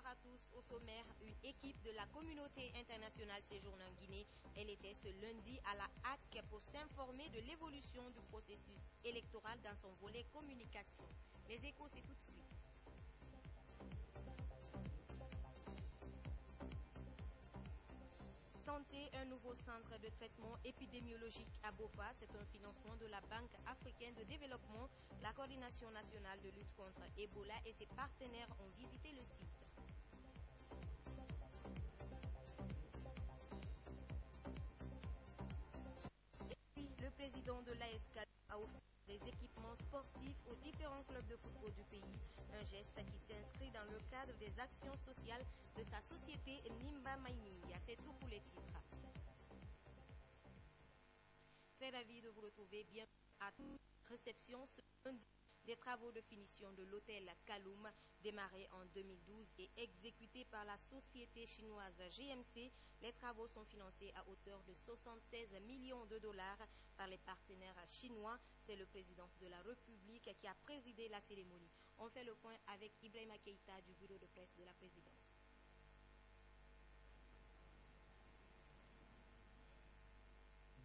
à tous. Au sommaire, une équipe de la communauté internationale séjourne en Guinée. Elle était ce lundi à la HAC pour s'informer de l'évolution du processus électoral dans son volet communication. Les échos, c'est tout de suite. Santé, un nouveau centre de traitement épidémiologique à Bofa. C'est un financement de la Banque africaine de développement. La coordination nationale de lutte contre Ebola et ses partenaires ont visité le site. Et puis, le président de l'ASK a offert des équipements sportifs aux différents clubs de football du pays. Un geste qui s'inscrit dans le cadre des actions sociales de sa société Nimba Mining. C'est tout pour les titres. Très ravi de vous retrouver bien à réception ce lundi. Des travaux de finition de l'hôtel Kaloum, démarrés en 2012 et exécutés par la société chinoise GMC. Les travaux sont financés à hauteur de 76 millions de dollars par les partenaires chinois. C'est le président de la République qui a présidé la cérémonie. On fait le point avec Ibrahima Keïta du bureau de presse de la présidence.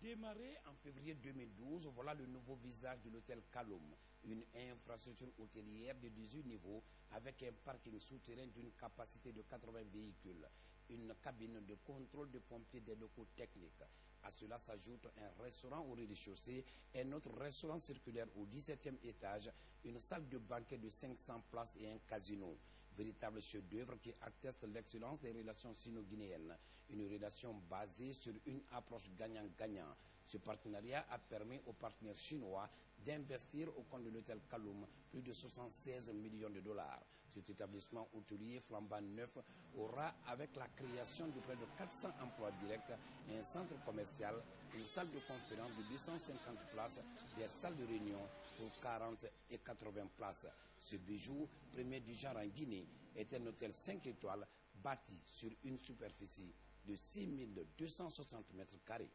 Démarré en février 2012, voilà le nouveau visage de l'hôtel Kaloum, une infrastructure hôtelière de 18 niveaux avec un parking souterrain d'une capacité de 80 véhicules, une cabine de contrôle de pompiers des locaux techniques. À cela s'ajoute un restaurant au rez-de-chaussée, un autre restaurant circulaire au 17e étage, une salle de banquet de 500 places et un casino. Véritable chef-d'œuvre qui atteste l'excellence des relations sino-guinéennes. Une relation basée sur une approche gagnant-gagnant. Ce partenariat a permis aux partenaires chinois d'investir au compte de l'hôtel Kaloum plus de 76 millions de dollars. Cet établissement hôtelier flambant neuf aura, avec la création de près de 400 emplois directs, un centre commercial, une salle de conférence de 250 places, des salles de réunion pour 40 et 80 places. Ce bijou, premier du genre en Guinée, est un hôtel 5 étoiles bâti sur une superficie de 6260 mètres carrés.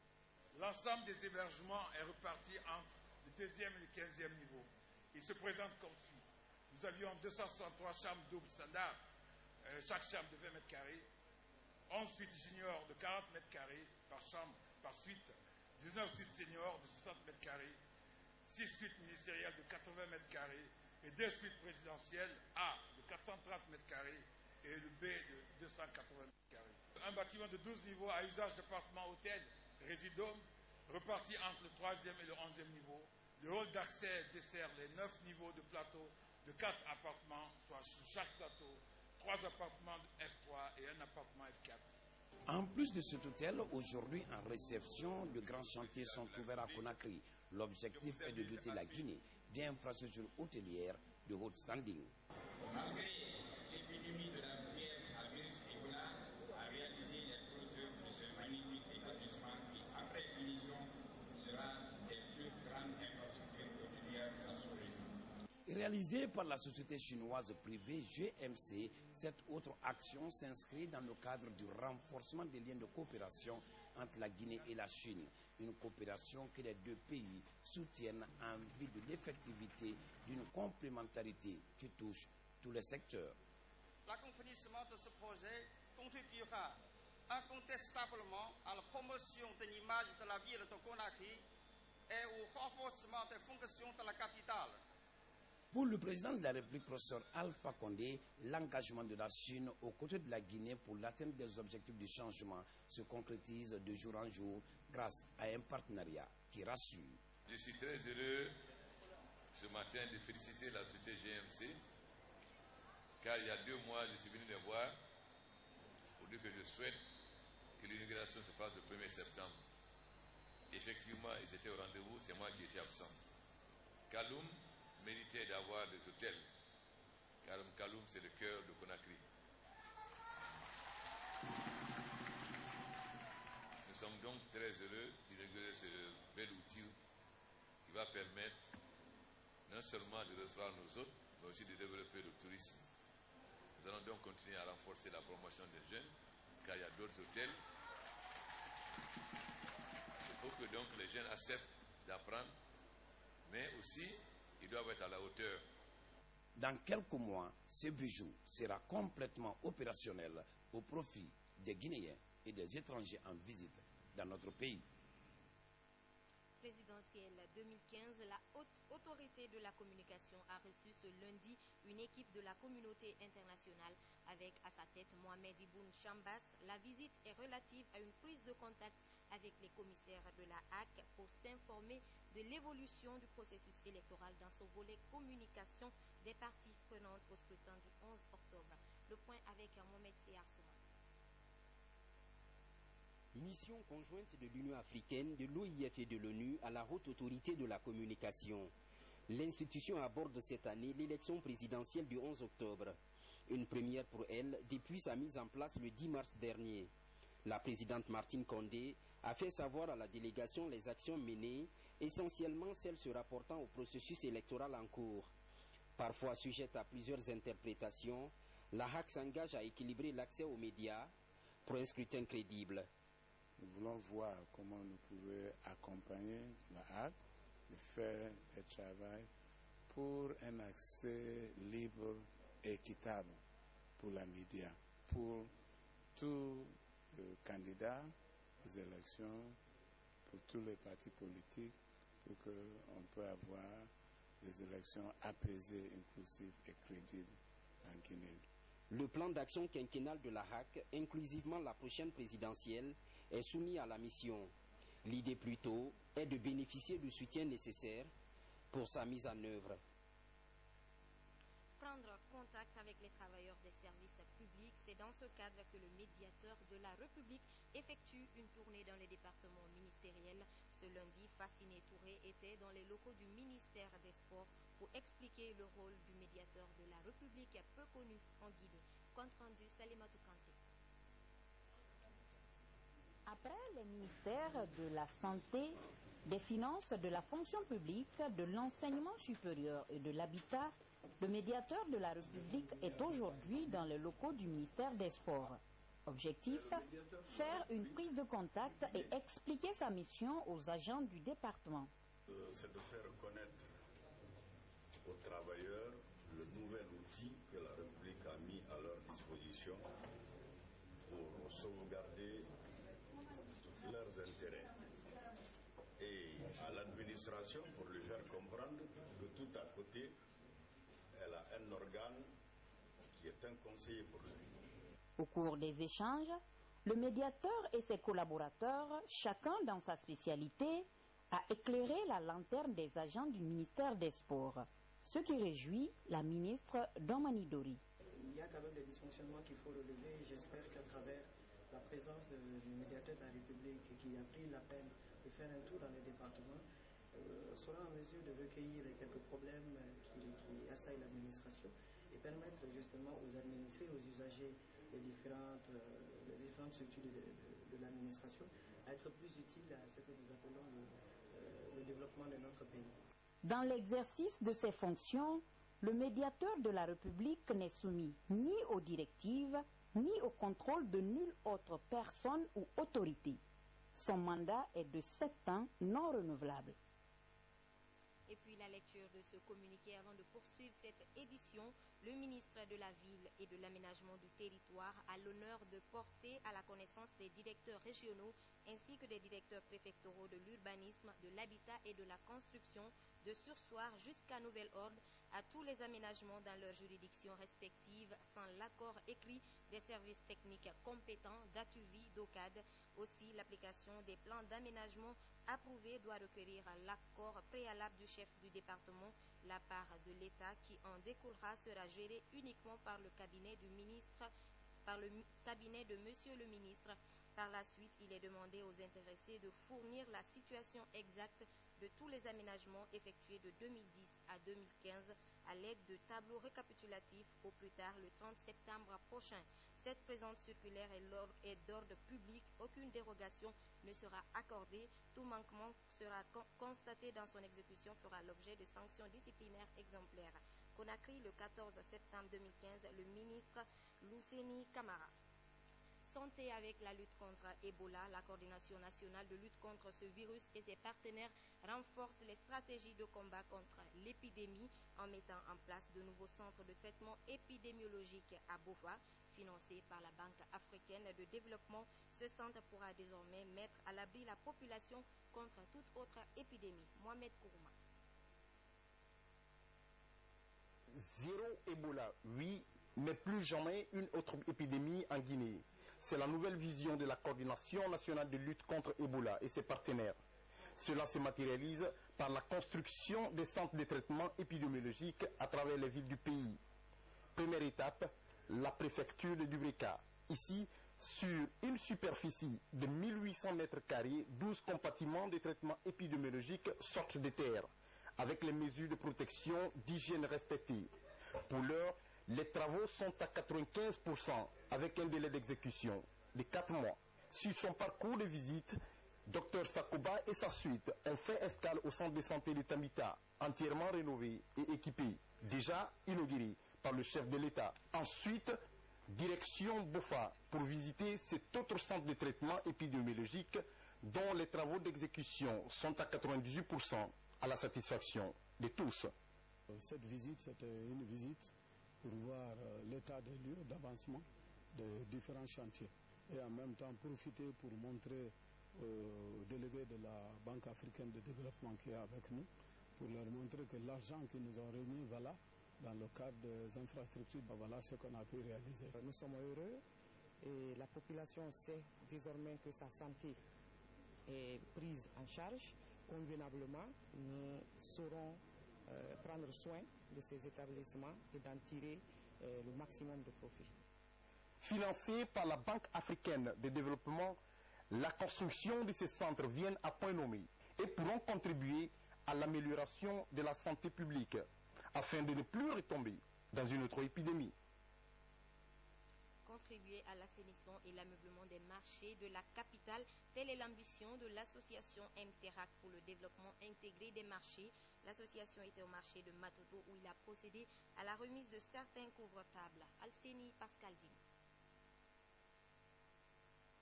L'ensemble des hébergements est reparti entre le 2e et le 15e niveau. Il se présente comme suit. Nous avions 263 chambres doubles standard, chaque chambre de 20 mètres carrés, 11 suites juniors de 40 mètres carrés par chambre, par suite, 19 suites seniors de 60 mètres carrés, 6 suites ministérielles de 80 mètres carrés et 2 suites présidentielles A de 430 mètres carrés et le B de 280 mètres carrés. Un bâtiment de 12 niveaux à usage d'appartement-hôtel, résidome, reparti entre le 3e et le 11e niveau. Le hall d'accès dessert les 9 niveaux de plateau de 4 appartements, soit sur chaque plateau, 3 appartements F3 et un appartement F4. En plus de cet hôtel, aujourd'hui en réception, de grands chantiers sont ouverts à Conakry. L'objectif est de doter la Guinée d'infrastructures hôtelières de haut standing. Malgré l'épidémie de la fièvre à virus Ebola, a réalisé les projets de ce magnifique établissement qui, après finition, sera des plus grandes infrastructures hôtelières de la sous-région. Réalisée par la société chinoise privée GMC, cette autre action s'inscrit dans le cadre du renforcement des liens de coopération entre la Guinée et la Chine. Une coopération que les deux pays soutiennent en vue de l'effectivité d'une complémentarité qui touche tous les secteurs. L'accomplissement de ce projet contribuera incontestablement à la promotion de l'image de la ville de Conakry et au renforcement des fonctions de la capitale. Pour le président de la République, professeur Alpha Condé, l'engagement de la Chine aux côtés de la Guinée pour l'atteinte des objectifs du changement se concrétise de jour en jour grâce à un partenariat qui rassure. Je suis très heureux ce matin de féliciter la société GMC, car il y a 2 mois, je suis venu les voir pour dire que je souhaite que l'inauguration se fasse le 1er septembre. Effectivement, ils étaient au rendez-vous, c'est moi qui étais absent. Kaloum méritait d'avoir des hôtels, car Kaloum c'est le cœur de Conakry. Nous sommes donc très heureux d'inaugurer ce bel outil qui va permettre non seulement de recevoir nos hôtes, mais aussi de développer le tourisme. Nous allons donc continuer à renforcer la promotion des jeunes, car il y a d'autres hôtels. Il faut que donc les jeunes acceptent d'apprendre, mais aussi ils doivent être à la hauteur. Dans quelques mois, ce bijou sera complètement opérationnel au profit des Guinéens et des étrangers en visite dans notre pays. Présidentielle 2015, la haute autorité de la communication a reçu ce lundi une équipe de la communauté internationale avec à sa tête Mohamed Ibn Chambas. La visite est relative à une prise de contact avec les commissaires de la HAC pour s'informer de l'évolution du processus électoral dans son volet communication des parties prenantes au scrutin du 11 octobre. Le point avec Mohamed Seyarsouma. Mission conjointe de l'Union africaine, de l'OIF et de l'ONU à la haute autorité de la communication. L'institution aborde cette année l'élection présidentielle du 11 octobre. Une première pour elle depuis sa mise en place le 10 mars dernier. La présidente Martine Condé a fait savoir à la délégation les actions menées, essentiellement celles se rapportant au processus électoral en cours. Parfois sujette à plusieurs interprétations, la HAC s'engage à équilibrer l'accès aux médias pour un scrutin crédible. Nous voulons voir comment nous pouvons accompagner la HAC de faire un travail pour un accès libre et équitable pour la média, pour tous les candidats aux élections, pour tous les partis politiques, pour qu'on puisse avoir des élections apaisées, inclusives et crédibles en Guinée. Le plan d'action quinquennal de la HAC, inclusivement la prochaine présidentielle, est soumis à la mission. L'idée plutôt est de bénéficier du soutien nécessaire pour sa mise en œuvre. Prendre contact avec les travailleurs des services publics, c'est dans ce cadre que le médiateur de la République effectue une tournée dans les départements ministériels. Ce lundi, Fassiné Touré était dans les locaux du ministère des Sports pour expliquer le rôle du médiateur de la République peu connu en Guinée. Compte rendu Salimatou Kanté. Après les ministères de la Santé, des Finances, de la Fonction publique, de l'Enseignement supérieur et de l'Habitat, le médiateur de la République est aujourd'hui dans les locaux du ministère des Sports. Objectif, faire une prise de contact et expliquer sa mission aux agents du département. C'est de faire connaître aux travailleurs le nouvel outil que la République a mis à leur disposition pour sauvegarder leurs intérêts, et à l'administration pour lui faire comprendre que tout à côté elle a un organe qui est un conseiller pour lui. Au cours des échanges, le médiateur et ses collaborateurs, chacun dans sa spécialité, a éclairé la lanterne des agents du ministère des Sports, ce qui réjouit la ministre Domani Dori. Il y a quand même des dysfonctionnements qu'il faut relever. J'espère qu'à travers la présence du médiateur de la République qui a pris la peine de faire un tour dans les départements sera en mesure de recueillir quelques problèmes qui assaillent l'administration et permettre justement aux administrés, aux usagers des différentes structures de l'administration à être plus utiles à ce que nous appelons le développement de notre pays. Dans l'exercice de ses fonctions, le médiateur de la République n'est soumis ni aux directives, ni au contrôle de nulle autre personne ou autorité. Son mandat est de 7 ans non renouvelable. Et puis la lecture de ce communiqué avant de poursuivre cette édition. Le ministre de la Ville et de l'Aménagement du Territoire a l'honneur de porter à la connaissance des directeurs régionaux ainsi que des directeurs préfectoraux de l'urbanisme, de l'habitat et de la construction de surseoir jusqu'à nouvel ordre à tous les aménagements dans leurs juridictions respectives sans l'accord écrit des services techniques compétents d'ATUVI, d'OCAD. Aussi, l'application des plans d'aménagement approuvés doit requérir l'accord préalable du chef du département. La part de l'État qui en découlera sera gérée uniquement par le cabinet du ministre, par le cabinet de Monsieur le ministre. Par la suite, il est demandé aux intéressés de fournir la situation exacte de tous les aménagements effectués de 2010 à 2015 à l'aide de tableaux récapitulatifs au plus tard le 30 septembre prochain. Cette présente circulaire est d'ordre public. Aucune dérogation ne sera accordée. Tout manquement sera constaté dans son exécution fera l'objet de sanctions disciplinaires exemplaires. Conakry, le 14 septembre 2015, le ministre Lousseni Camara. santé avec la lutte contre Ebola. La coordination nationale de lutte contre ce virus et ses partenaires renforcent les stratégies de combat contre l'épidémie en mettant en place de nouveaux centres de traitement épidémiologique à Bova. Financé par la Banque africaine de développement, ce centre pourra désormais mettre à l'abri la population contre toute autre épidémie. Mohamed Kourouma. Zéro Ebola, oui, mais plus jamais une autre épidémie en Guinée. C'est la nouvelle vision de la coordination nationale de lutte contre Ebola et ses partenaires. Cela se matérialise par la construction des centres de traitement épidémiologique à travers les villes du pays. Première étape, la préfecture de Dubreka. Ici, sur une superficie de 1800 mètres carrés, 12 compartiments de traitement épidémiologique sortent de terre, avec les mesures de protection, d'hygiène respectées. Pour l'heure, les travaux sont à 95% avec un délai d'exécution de 4 mois. Sur son parcours de visite, Dr Sakoba et sa suite ont fait escale au centre de santé de Tamita, entièrement rénové et équipé, déjà inauguré par le chef de l'État. Ensuite, direction Bofa pour visiter cet autre centre de traitement épidémiologique dont les travaux d'exécution sont à 98% à la satisfaction de tous. Cette visite, c'était une visite pour voir l'état des lieux d'avancement de différents chantiers et en même temps profiter pour montrer aux délégués de la Banque africaine de développement qui est avec nous, pour leur montrer que l'argent qu'ils nous ont remis, voilà, dans le cadre des infrastructures, voilà ce qu'on a pu réaliser. Nous sommes heureux et la population sait désormais que sa santé est prise en charge convenablement. Nous saurons prendre soin de ces établissements et d'en tirer le maximum de profit. Financé par la Banque africaine de développement, la construction de ces centres vient à point nommé et pourront contribuer à l'amélioration de la santé publique afin de ne plus retomber dans une autre épidémie. Contribuer à l'assainissement et l'ameublement des marchés de la capitale, telle est l'ambition de l'association MTERAC pour le développement intégré des marchés. L'association était au marché de Matoto où il a procédé à la remise de certains couvre-tables. Alceni Pascaldine.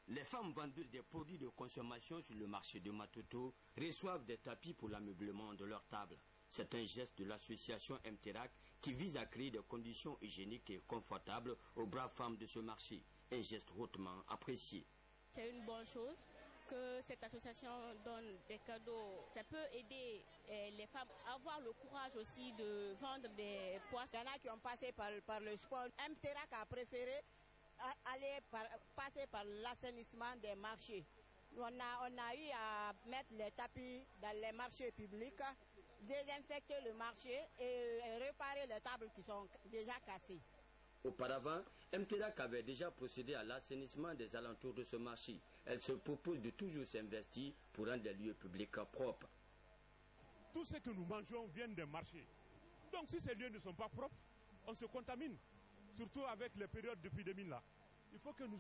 Les femmes vendeuses des produits de consommation sur le marché de Matoto reçoivent des tapis pour l'ameublement de leurs tables. C'est un geste de l'association MTERAC qui vise à créer des conditions hygiéniques et confortables aux braves femmes de ce marché. Un geste hautement apprécié. C'est une bonne chose que cette association donne des cadeaux. Ça peut aider les femmes à avoir le courage aussi de vendre des poissons. Il y en a qui ont passé par le sport. MTERAC a préféré passer par l'assainissement des marchés. On a eu à mettre les tapis dans les marchés publics, désinfecter le marché et réparer les tables qui sont déjà cassées. Auparavant, MTERAC avait déjà procédé à l'assainissement des alentours de ce marché. Elle se propose de toujours s'investir pour rendre les lieux publics propres. Tout ce que nous mangeons vient des marchés. Donc si ces lieux ne sont pas propres, on se contamine. Surtout avec les périodes d'épidémie là. Il faut que nous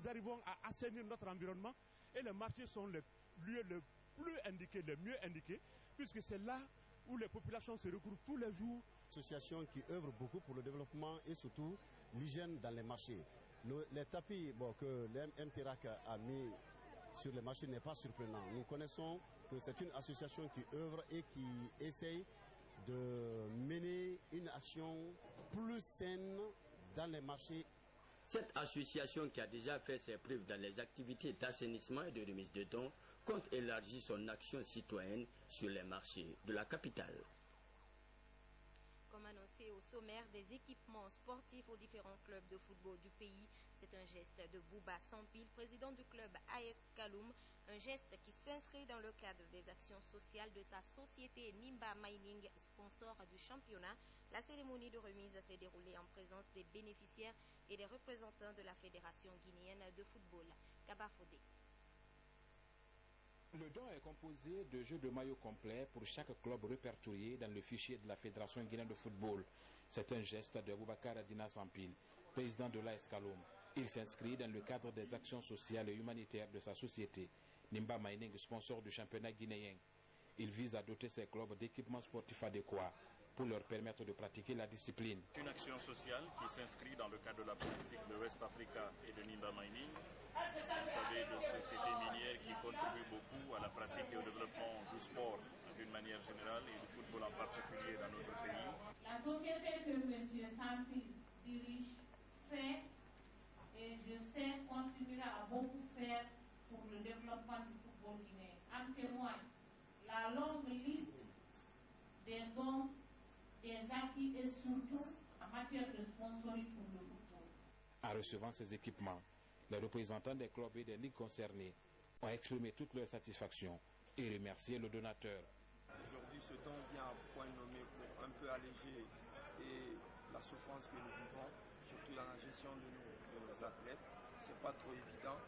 arrivions à assainir notre environnement et les marchés sont les lieux les plus indiqués, les mieux indiqués, puisque c'est là où les populations se regroupent tous les jours. Association qui œuvre beaucoup pour le développement et surtout l'hygiène dans les marchés. Les tapis que l'MTERAC a mis sur les marchés n'est pas surprenant. Nous connaissons que c'est une association qui œuvre et qui essaye de mener une action plus saine dans les marchés. Cette association qui a déjà fait ses preuves dans les activités d'assainissement et de remise de dons compte élargir son action citoyenne sur les marchés de la capitale. Comme annoncé au sommaire, des équipements sportifs aux différents clubs de football du pays. C'est un geste de Bouba Sampil, président du club AS Kaloum, un geste qui s'inscrit dans le cadre des actions sociales de sa société Nimba Mining, sponsor du championnat. La cérémonie de remise s'est déroulée en présence des bénéficiaires et des représentants de la Fédération guinéenne de football. Kabafodé. Le don est composé de jeux de maillot complets pour chaque club répertorié dans le fichier de la Fédération guinéenne de football. C'est un geste de Boubacar Adina Sampil, président de l'AS Kaloum. Il s'inscrit dans le cadre des actions sociales et humanitaires de sa société, Nimba Mining, sponsor du championnat guinéen. Il vise à doter ses clubs d'équipements sportifs adéquats. pour leur permettre de pratiquer la discipline. Une action sociale qui s'inscrit dans le cadre de la politique de West Africa et de Nimba Mining. Vous savez, de sociétés minières qui contribuent beaucoup à la pratique et au développement du sport d'une manière générale et du football en particulier dans notre pays. La société que M. Sampil dirige fait et je sais continuera à beaucoup faire pour le développement du football guinéen. En témoigne la longue liste des dons, des acquis et surtout en matière de sponsoring pour le football. En recevant ces équipements, les représentants des clubs et des ligues concernés ont exprimé toute leur satisfaction et remercié le donateur. Aujourd'hui, ce don vient à point nommé pour un peu alléger la souffrance que nous vivons, surtout dans la gestion de nos athlètes. Ce n'est pas trop évident.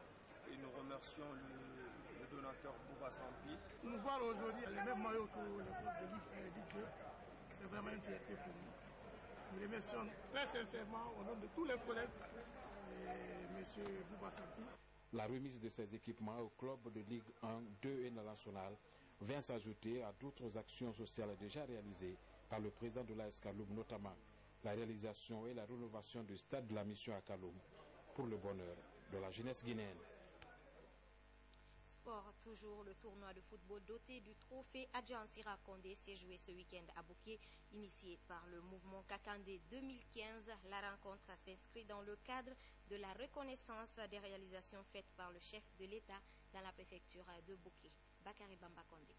Et nous remercions le donateur Bouba Sampi. Nous voir aujourd'hui les mêmes maillots que le club de Ligue 2, c'est vraiment une fierté pour nous. Nous remercions très sincèrement au nom de tous les collègues et M. Bouba Sampi. La remise de ces équipements au club de Ligue 1, 2 et nationale vient s'ajouter à d'autres actions sociales déjà réalisées par le président de l'AS Kaloum, notamment la réalisation et la rénovation du stade de la mission à Kaloum pour le bonheur de la jeunesse guinéenne. Sport, toujours le tournoi de football doté du trophée Adjan Sira Kondé s'est joué ce week-end à Bouquet, initié par le mouvement Kakandé 2015. La rencontre s'inscrit dans le cadre de la reconnaissance des réalisations faites par le chef de l'État dans la préfecture de Bouquet. Bakary Bamba Kondé.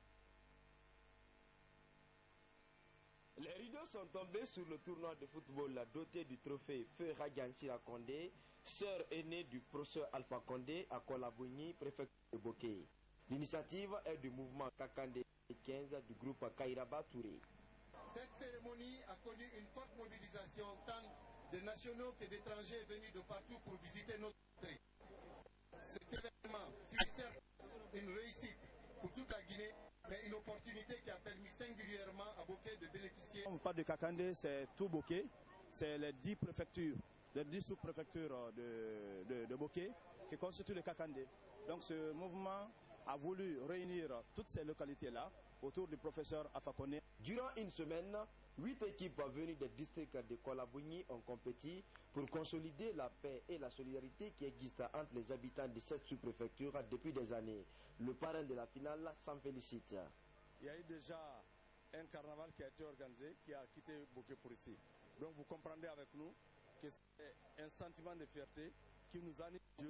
Les rideaux sont tombés sur le tournoi de football doté du trophée Feu Adjan Sira Kondé, sœur aînée du professeur Alpha Condé à Kolabouni, préfecture de Bouquet. L'initiative est du mouvement Kakandé 15 du groupe Kairaba Touré. Cette cérémonie a connu une forte mobilisation tant de nationaux que d'étrangers venus de partout pour visiter notre contrée. Cet événement fut certes une réussite pour toute la Guinée, mais une opportunité qui a permis singulièrement à Bouquet de bénéficier. On parle de Kakandé, c'est tout Bouquet, c'est les 10 préfectures. Les 10 sous-préfectures de Bouquet qui constituent le Kakandé. Donc ce mouvement a voulu réunir toutes ces localités-là autour du professeur Afakone. Durant une semaine, 8 équipes venues des districts de Kolabouni ont compéti pour consolider la paix et la solidarité qui existent entre les habitants de cette sous-préfecture depuis des années. Le parrain de la finale s'en félicite. Il y a eu déjà un carnaval qui a été organisé, qui a quitté Bouquet pour ici. Donc vous comprendrez avec nous que c'est un sentiment de fierté qui nous anime. Je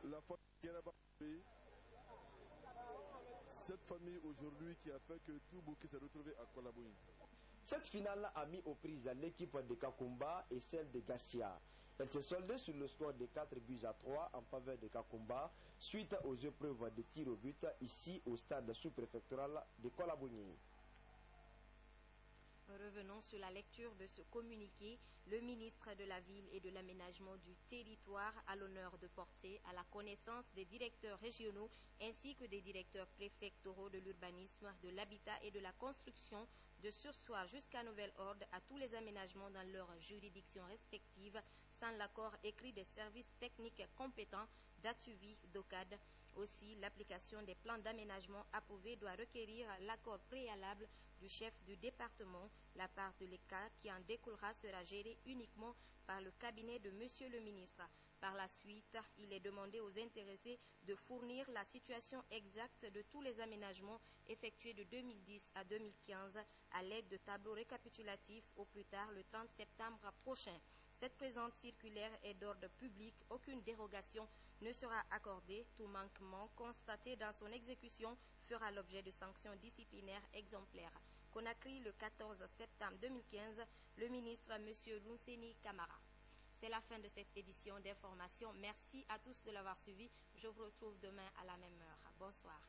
remercie la famille, cette famille aujourd'hui qui a fait que tout Bouquet s'est retrouvé à Kolabouni. Cette finale a mis aux prises l'équipe de Kakumba et celle de Gassia. Elle s'est soldée sur le score de 4-3 en faveur de Kakumba suite aux épreuves de tir au but ici au stade sous-préfectoral de Kolabouni. Revenons sur la lecture de ce communiqué. Le ministre de la Ville et de l'Aménagement du Territoire a l'honneur de porter à la connaissance des directeurs régionaux ainsi que des directeurs préfectoraux de l'urbanisme, de l'habitat et de la construction de surseoir jusqu'à nouvel ordre à tous les aménagements dans leurs juridictions respectives sans l'accord écrit des services techniques compétents d'Atuvi, d'OCAD. Aussi, l'application des plans d'aménagement approuvés doit requérir l'accord préalable du chef du département. La part de l'écart qui en découlera sera gérée uniquement par le cabinet de Monsieur le ministre. Par la suite, il est demandé aux intéressés de fournir la situation exacte de tous les aménagements effectués de 2010 à 2015 à l'aide de tableaux récapitulatifs au plus tard le 30 septembre prochain. Cette présente circulaire est d'ordre public. Aucune dérogation ne sera accordée. Tout manquement constaté dans son exécution fera l'objet de sanctions disciplinaires exemplaires. Conakry, le 14 septembre 2015, le ministre M. Lounseni Kamara. C'est la fin de cette édition d'information. Merci à tous de l'avoir suivi. Je vous retrouve demain à la même heure. Bonsoir.